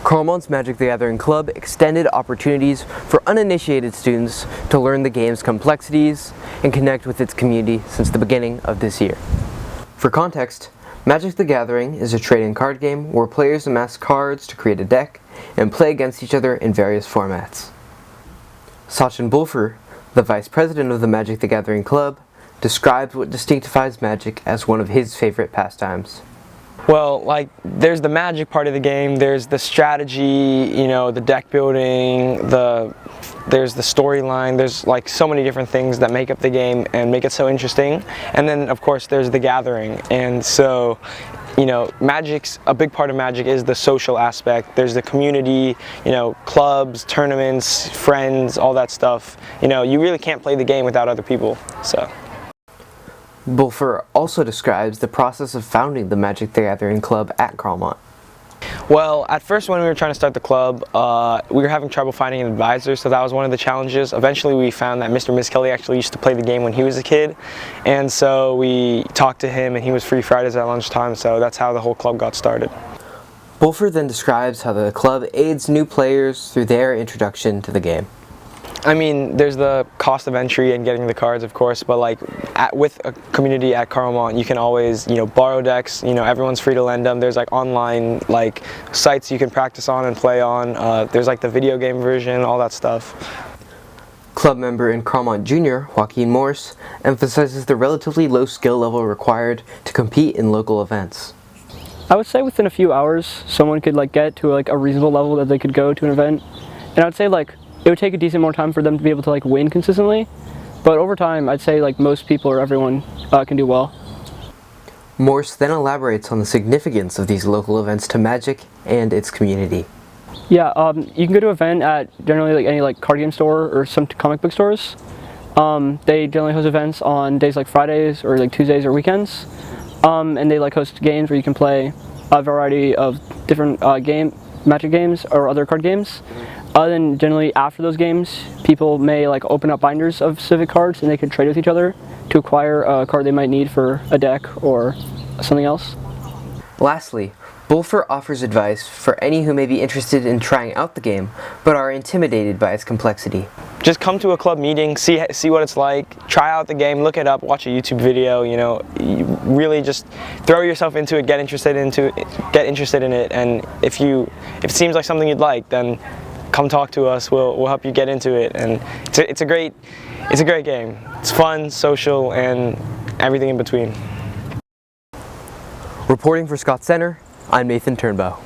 Carmel's Magic the Gathering Club extended opportunities for uninitiated students to learn the game's complexities and connect with its community since the beginning of this year. For context, Magic the Gathering is a trading card game where players amass cards to create a deck and play against each other in various formats. Sachin Bulfer, the vice president of the Magic the Gathering Club, described what distinctifies Magic as one of his favorite pastimes. Well, there's the magic part of the game, there's the strategy, the deck building, there's the storyline, there's so many different things that make up the game and make it so interesting. And then, of course, there's the gathering. And so, a big part of Magic is the social aspect. There's the community, clubs, tournaments, friends, all that stuff. You really can't play the game without other people, so. Bulfer also describes the process of founding the Magic the Gathering Club at Carmel. Well, at first when we were trying to start the club, we were having trouble finding an advisor, so that was one of the challenges. Eventually we found that Mr. and Ms. Kelly actually used to play the game when he was a kid, and so we talked to him and he was free Fridays at lunchtime, so that's how the whole club got started. Bulfer then describes how the club aids new players through their introduction to the game. I mean, there's the cost of entry and getting the cards, of course, but with a community at Carmel, you can always, borrow decks, everyone's free to lend them. There's online, sites you can practice on and play on. There's the video game version, all that stuff. Club member in Carmel Jr., Joaquin Morse, emphasizes the relatively low skill level required to compete in local events. I would say within a few hours, someone could get to a reasonable level that they could go to an event. And I would say it would take a decent more time for them to be able to win consistently, but over time I'd say most people or everyone can do well. Morse then elaborates on the significance of these local events to Magic and its community. Yeah, you can go to an event at generally any card game store or some comic book stores. They generally host events on days like Fridays or Tuesdays or weekends, and they host games where you can play a variety of different Magic games or other card games. Then generally after those games, people may open up binders of specific cards and they can trade with each other to acquire a card they might need for a deck or something else. Lastly, Bulfer offers advice for any who may be interested in trying out the game but are intimidated by its complexity. Just come to a club meeting, see what it's like, try out the game, look it up, watch a YouTube video, you really just throw yourself into it, get interested in it, and if it seems like something you'd like, then come talk to us. We'll help you get into it, and it's a great game. It's fun, social, and everything in between. Reporting for Scott Center, I'm Nathan Turnbow.